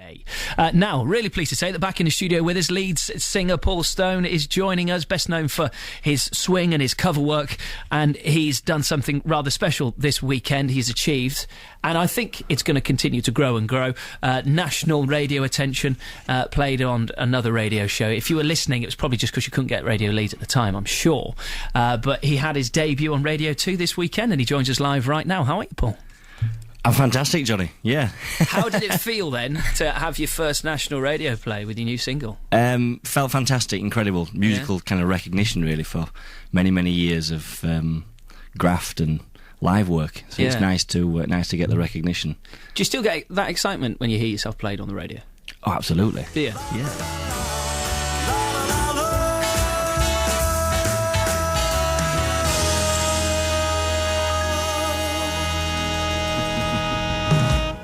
Friday. Now, really pleased to say that back in the studio with us, Leeds singer Paul Stone is joining us, best known for his swing and his cover work, and he's done something rather special this weekend. He's achieved, and I think it's going to continue to grow and grow. National radio attention, played on another radio show. If you were listening, it was probably just because you couldn't get Radio Leeds at the time, I'm sure. But he had his debut on Radio 2 this weekend, and he joins us live right now. How are you, Paul? I'm fantastic, Johnny. Yeah. How did it feel then to have your first national radio play with your new single? Felt fantastic, incredible, musical kind of recognition really for many, many years of graft and live work. So it's nice to get the recognition. Do you still get that excitement when you hear yourself played on the radio? Oh, absolutely. Do you? Yeah.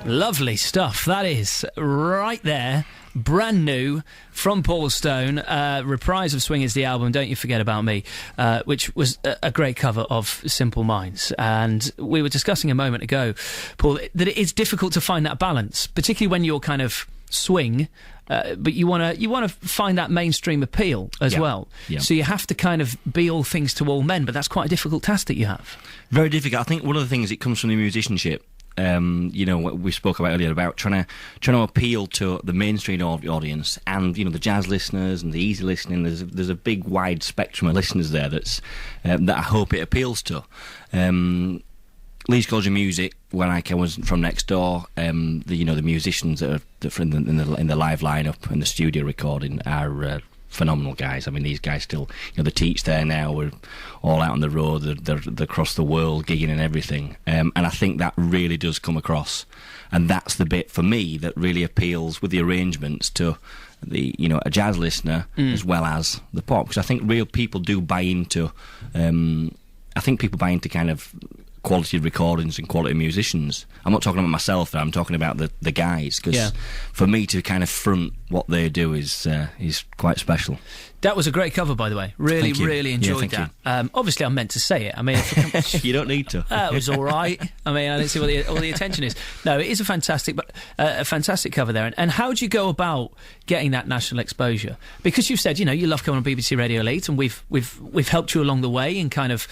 Lovely stuff. That is right there. Brand new from Paul Stone. Reprise of Swing is the album, Don't You Forget About Me, which was a great cover of Simple Minds. And we were discussing a moment ago, Paul, that it is difficult to find that balance, particularly when you're kind of swing, but you want to find that mainstream appeal as well. Yeah. So you have to kind of be all things to all men, but that's quite a difficult task that you have. Very difficult. I think one of the things, it comes from the musicianship. What we spoke about earlier about trying to appeal to the mainstream audience and the jazz listeners and the easy listening. There's a big wide spectrum of listeners there that I hope it appeals to. Leeds College of Music, when I was from next door, the musicians that are in the live lineup and the studio recording are phenomenal guys. I mean, these guys still, they teach there now. We're all out on the road. They're across the world, gigging and everything. And I think that really does come across. And that's the bit for me that really appeals with the arrangements to the a jazz listener as well as the pop. Because I think real people do buy into. I think people buy into kind of quality recordings and quality musicians. I'm not talking about myself there, I'm talking about the guys, because for me to kind of front what they do is quite special. That was a great cover, by the way. Really enjoyed that. Obviously, I meant to say it. I mean, you don't need to. It was all right. I mean, I didn't see what all the attention is. No, it is a fantastic cover there. And how do you go about getting that national exposure? Because you've said, you love coming on BBC Radio Leeds, and we've helped you along the way in kind of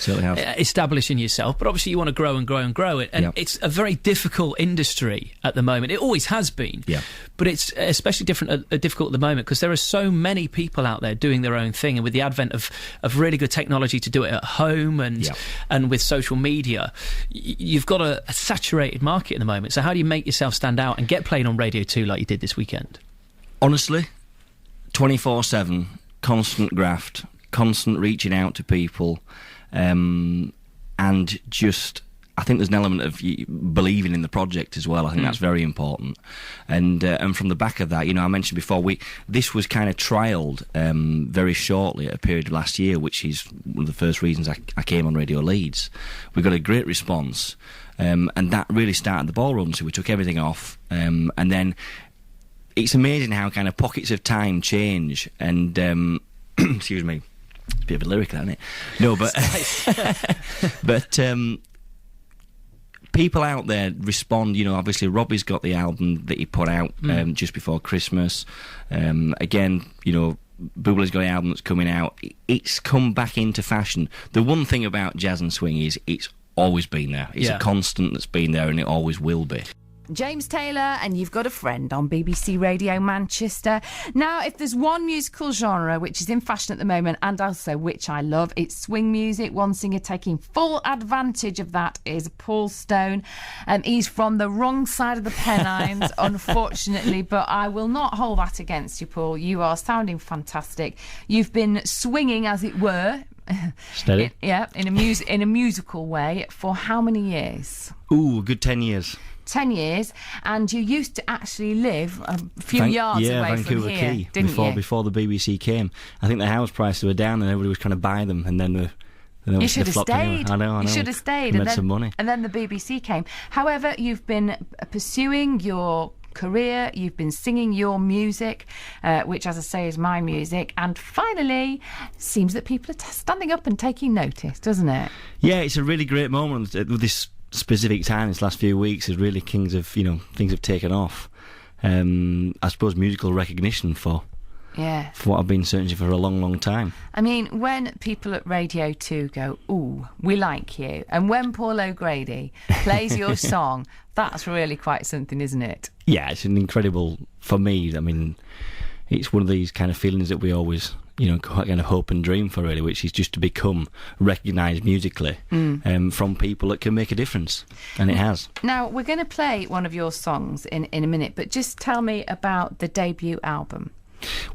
establishing yourself. But obviously, you want to grow and grow and grow it. And it's a very difficult industry at the moment. It always has been. Yeah. But it's especially difficult at the moment because there are so many people out there doing their own thing, and with the advent of really good technology to do it at home and with social media, you've got a saturated market at the moment. So how do you make yourself stand out and get played on Radio 2 like you did this weekend? Honestly, 24/7, constant graft, constant reaching out to people, and just, I think there's an element of believing in the project as well. I think that's very important. And from the back of that, I mentioned before, this was kind of trialled very shortly at a period of last year, which is one of the first reasons I came on Radio Leeds. We got a great response, and that really started the ball rolling. So we took everything off, and then it's amazing how kind of pockets of time change. And excuse me, it's a bit of a lyric, isn't it? No, but but. People out there respond, obviously Robbie's got the album that he put out just before Christmas. Again, Bubba's got an album that's coming out. It's come back into fashion. The one thing about jazz and swing is it's always been there. It's a constant that's been there, and it always will be. James Taylor, and You've Got a Friend on BBC Radio Manchester. Now, if there's one musical genre which is in fashion at the moment, and also which I love, it's swing music. One singer taking full advantage of that is Paul Stone. He's from the wrong side of the Pennines, unfortunately, but I will not hold that against you, Paul. You are sounding fantastic. You've been swinging, as it were, steady. In a musical way for how many years? Ooh, a good 10 years. 10 years, and you used to actually live a few yards away Vancouver from here, Key, didn't you? Before the BBC came. I think the house prices were down and everybody was trying to buy them, and then you should have stayed. Anyway. I know. You should have stayed. Made some money. And then the BBC came. However, you've been pursuing your career, you've been singing your music, which, as I say, is my music, and finally seems that people are standing up and taking notice, doesn't it? Yeah, it's a really great moment with this specific time. This last few weeks is really things have taken off. I suppose, musical recognition for what I've been searching for a long, long time. I mean, when people at Radio 2 go, ooh, we like you, and when Paul O'Grady plays your song, that's really quite something, isn't it? Yeah, it's an incredible, for me, I mean, it's one of these kind of feelings that we always, kind of hope and dream for, really, which is just to become recognised musically from people that can make a difference, and it has. Now, we're going to play one of your songs in a minute, but just tell me about the debut album.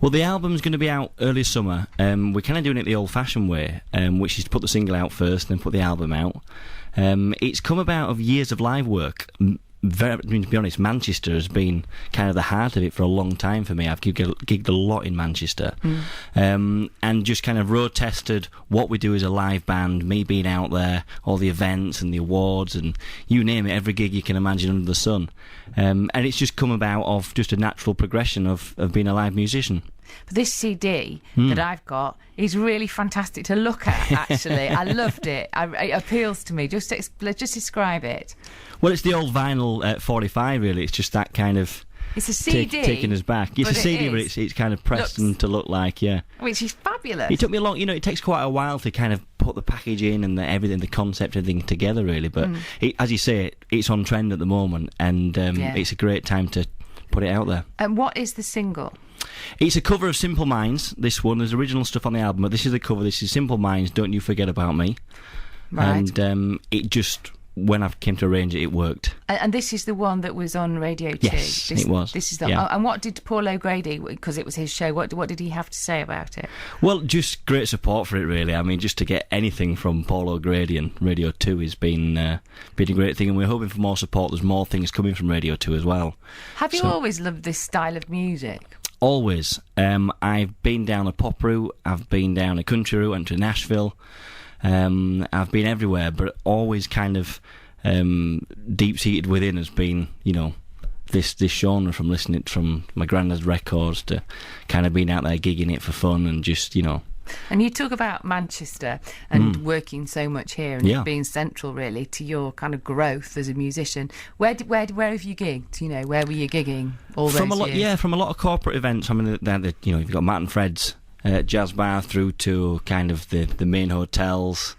Well, the album's going to be out early summer. We're kind of doing it the old-fashioned way, which is to put the single out first and then put the album out. It's come about of years of live work. To be honest, Manchester has been kind of the heart of it for a long time for me. I've gigged a lot in Manchester, and just kind of road tested what we do as a live band, me being out there, all the events and the awards and you name it, every gig you can imagine under the sun. And it's just come about of just a natural progression of being a live musician. But this CD that I've got is really fantastic to look at, actually. I loved it. It appeals to me. Just describe it. Well, it's the old vinyl 45, really. It's just that kind of... It's a CD. Taking us back. It's a CD, but it's kind of pressed and to look like, yeah. Which is fabulous. It took me a long... it takes quite a while to kind of put the package in and the concept, everything together, really. But as you say, it's on trend at the moment, and it's a great time to put it out there. And what is the single? It's a cover of Simple Minds, this one. There's original stuff on the album, but this is the cover. This is Simple Minds, Don't You Forget About Me. Right. And it just... when I came to arrange it, it worked. And this is the one that was on Radio 2? Yes, it was. This is the, and what did Paul O'Grady, because it was his show, what did he have to say about it? Well, just great support for it, really. I mean, just to get anything from Paul O'Grady and Radio 2 has been a great thing, and we're hoping for more support. There's more things coming from Radio 2 as well. Have you always loved this style of music? Always. I've been down a pop route, I've been down a country route, went to Nashville. I've been everywhere, but always kind of deep-seated within has been, this genre, from listening from my granddad's records to kind of being out there gigging it for fun and just, And you talk about Manchester and working so much here and being central, really, to your kind of growth as a musician. Where have you gigged? Where were you gigging all those years? Yeah, from a lot of corporate events. I mean, you've got Matt and Fred's Jazz Bar through to kind of the main hotels,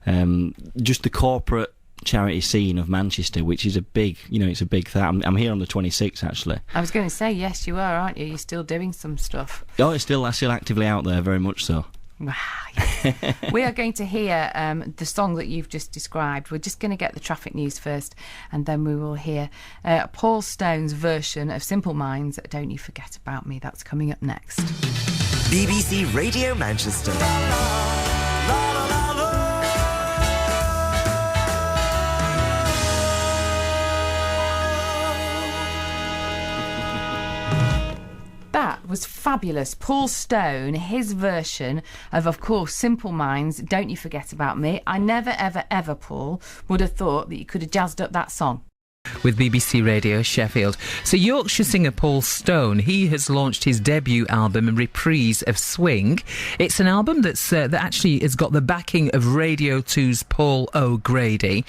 just the corporate charity scene of Manchester, which is a big, it's a big thing. I'm here on the 26th, actually. I was going to say, yes, you are, aren't you? You're still doing some stuff. Oh, I'm still actively out there, very much so. Wow, yes. We are going to hear the song that you've just described. We're just going to get the traffic news first, and then we will hear Paul Stone's version of Simple Minds, Don't You Forget About Me. That's coming up next. BBC Radio Manchester. That was fabulous. Paul Stone, his version of course, Simple Minds, Don't You Forget About Me. I never, ever, ever, Paul, would have thought that you could have jazzed up that song. With BBC Radio Sheffield. So Yorkshire singer Paul Stone, he has launched his debut album, A Reprise of Swing. It's an album that actually has got the backing of Radio 2's Paul O'Grady.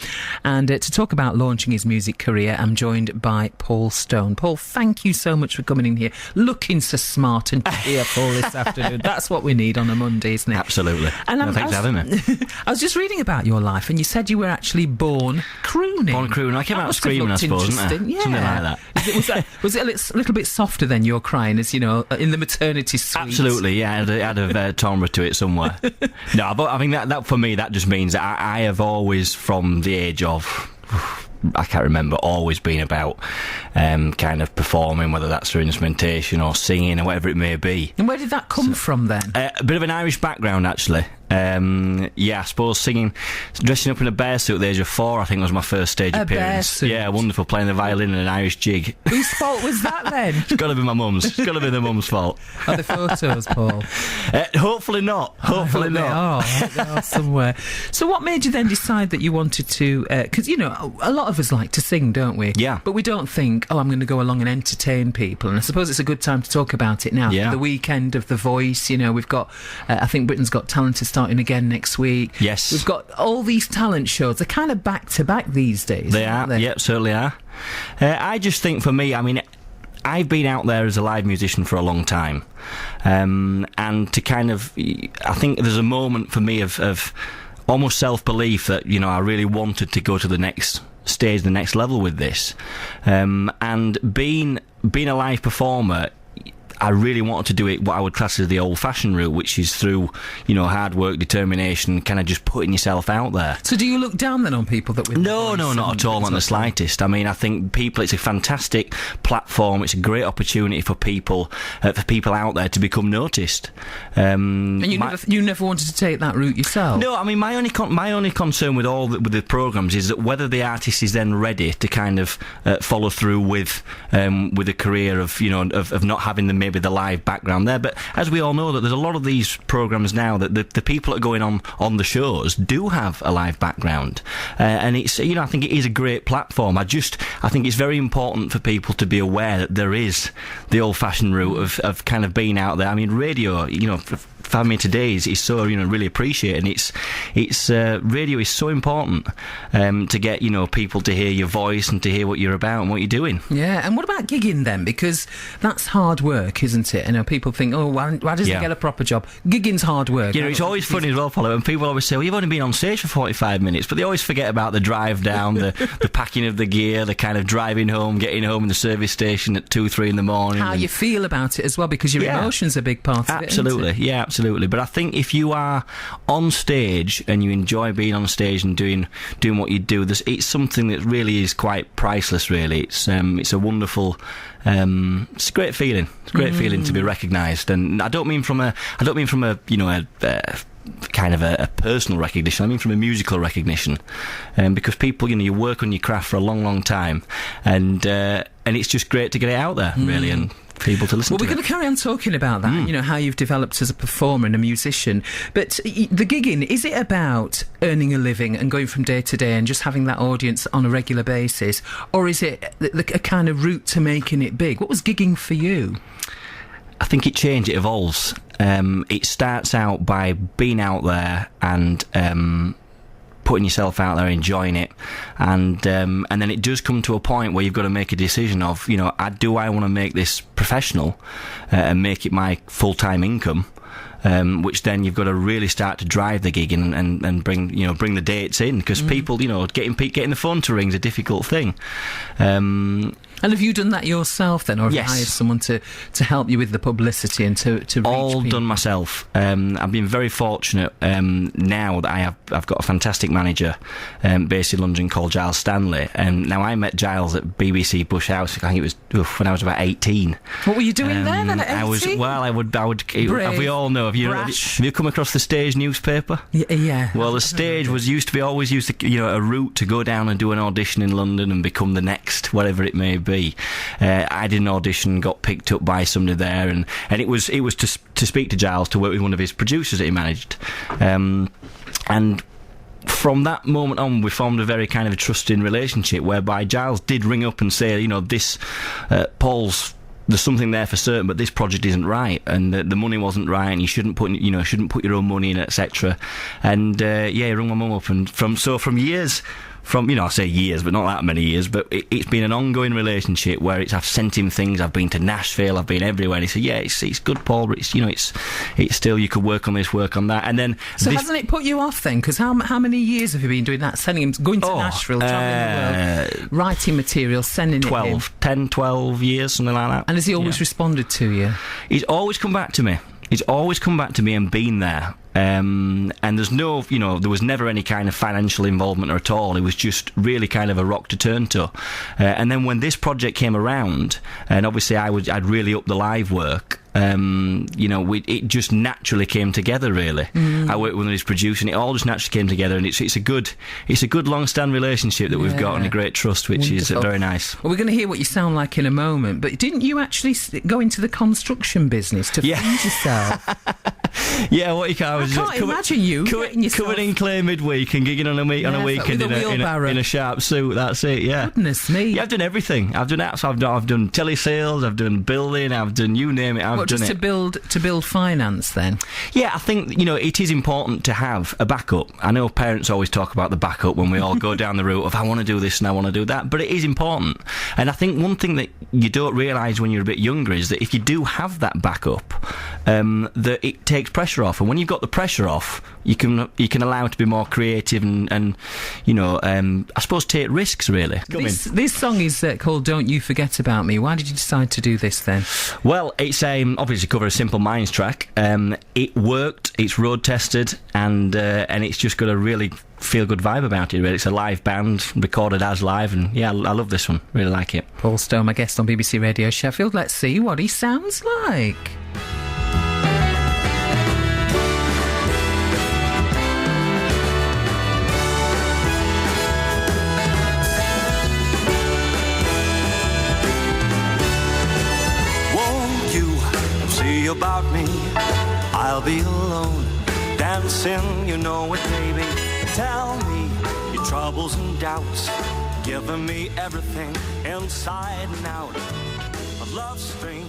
And to talk about launching his music career, I'm joined by Paul Stone. Paul, thank you so much for coming in here, looking so smart and cheerful this afternoon. That's what we need on a Monday, isn't it? Absolutely. And thanks for having me. I was just reading about your life, and you said you were actually born crooning. Born crooning. I came out screaming, I suppose, isn't it? Yeah. Something like that. Was it a little bit softer than your crying, as in the maternity suite? Absolutely, yeah. I'd have timbre to it somewhere. No, but I think that for me, that just means that I have always, from the age of, I can't remember, always been about kind of performing, whether that's through instrumentation or singing or whatever it may be. And where did that come from then? A bit of an Irish background, actually. I suppose singing, dressing up in a bear suit at the age of 4, I think, was my first stage appearance. Bear suit. Yeah, wonderful, playing the violin in an Irish jig. Whose fault was that then? It's got to be my mum's. It's got to be the mum's fault. Are the photos, Paul? Hopefully not. Hopefully not. They are somewhere. So what made you then decide that you wanted to... Because, a lot of us like to sing, don't we? Yeah. But we don't think, I'm going to go along and entertain people. And I suppose it's a good time to talk about it now. Yeah. The weekend of The Voice, we've got... I think Britain's Got Talent is starting again next week. Yes. We've got all these talent shows. They're kind of back-to-back these days. They are. They? Yep, certainly are. I just think, for me, I mean... I've been out there as a live musician for a long time, and to kind of, I think there's a moment for me of almost self-belief that, you know, I really wanted to go to the next stage, the next level with this, and being a live performer, I really wanted to do it what I would class as the old-fashioned route, which is through, you know, hard work, determination, kind of just putting yourself out there. So do you look down then on people that... No, not at all, not the slightest. I mean, I think it's a fantastic platform. It's a great opportunity for people out there to become noticed. And you never wanted to take that route yourself? No, I mean, my only concern with the programmes is that whether the artist is then ready to kind of follow through with a career of, you know, of not having maybe the live background there. But as we all know, that there's a lot of these programmes now that the people that are going on the shows do have a live background, and it's, you know, I think it is a great platform. I think it's very important for people to be aware that there is the old-fashioned route of kind of being out there. I mean, radio, you know, for me today is so, you know, really appreciated. It's radio is so important to get, you know, people to hear your voice and to hear what you're about and what you're doing. Yeah, and what about gigging then? Because that's hard work, isn't it? You know, people think, oh, why doesn't he get a proper job? Gigging's hard work. You know, it's always funny as well, Paulo, and people always say, well, you've only been on stage for 45 minutes, but they always forget about the drive down, the packing of the gear, the kind of driving home, getting home in the service station at 2-3 in the morning. How you feel about it as well, because your emotions are a big part of it, absolutely, isn't it? Yeah, absolutely. But I think if you are on stage and you enjoy being on stage and doing what you do, it's something that really is quite priceless. Really, it's a wonderful, it's a great feeling. It's a great feeling to be recognised, and I don't mean from a you know kind of a personal recognition. I mean from a musical recognition, because people, you know, you work on your craft for a long, long time, and it's just great to get it out there, really, and people to listen to. Well, we're going to carry on talking about that, you know, how you've developed as a performer and a musician. But the gigging, is it about earning a living and going from day to day and just having that audience on a regular basis? Or is it a kind of route to making it big? What was gigging for you? I think it changes, it evolves. It starts out by being out there and putting yourself out there, enjoying it, and then it does come to a point where you've got to make a decision of, you know, do I want to make this professional and make it my full-time income, which then you've got to really start to drive the gig and bring the dates in, because people, you know, getting the phone to ring is a difficult thing. And have you done that yourself then, or have yes. you hired someone to help you with the publicity and to reach all people? Done myself. I've been very fortunate now that I've got a fantastic manager based in London called Giles Stanley. Now I met Giles at BBC Bush House. I think it was when I was about 18. What were you doing there then at 18? I would. Brave, we all know. Have you come across the Stage newspaper? Yeah. Well, the Stage always used to, you know, a route to go down and do an audition in London and become the next, whatever it may be. I did an audition, got picked up by somebody there, and it was to speak to Giles, to work with one of his producers that he managed, and from that moment on, we formed a very kind of a trusting relationship, whereby Giles did ring up and say, you know, this Paul's, there's something there for certain, but this project isn't right, and the money wasn't right, and you shouldn't put your own money in, etc. And he rung my mum up, and from years. From, you know, I say years, but not that many years, but it's been an ongoing relationship where I've sent him things. I've been to Nashville, I've been everywhere, and he said, yeah, it's good, Paul, but it's, you know, it's still, you could work on this, work on that. And then so hasn't it put you off then? Because how many years have you been doing that, sending him, going to Nashville, travelling the world, writing material, sending 12 years, something like that. And has he always responded to you? He's always come back to me. He's always come back to me and been there. And there's no, you know, there was never any kind of financial involvement at all. It was just really kind of a rock to turn to. And then when this project came around, and obviously I'd really up the live work, you know, it just naturally came together, really. I worked with his producer, and it all just naturally came together, and it's a good long-standing relationship that we've got, and a great trust, which is very nice. Well, we're going to hear what you sound like in a moment, but didn't you actually go into the construction business to feed yourself? Yeah, what you can't. I can't imagine you getting yourself... coming in clear midweek and gigging on a weekend in a sharp suit. That's it. Yeah. Goodness me. Yeah, I've done everything. I've done apps. I've done telesales. I've done building. I've done you name it. I've done just it. to build finance then? Yeah, I think it is important to have a backup. I know parents always talk about the backup when we all go down the route of I want to do this and I want to do that, but it is important. And I think one thing that you don't realise when you're a bit younger is that if you do have that backup, that it takes pressure off. And when you've got the pressure off, you can allow it to be more creative and I suppose take risks really. This song is called "Don't You Forget About Me." Why did you decide to do this then? Well, it's obviously cover a Simple Minds track. It worked. It's road tested, and it's just got a really feel good vibe about it. Really, it's a live band recorded as live, and yeah, I love this one. Really like it. Paul Stone, my guest on BBC Radio Sheffield. Let's see what he sounds like. About me, I'll be alone, dancing, you know it, baby. Tell me your troubles and doubts, giving me everything inside and out. A love strange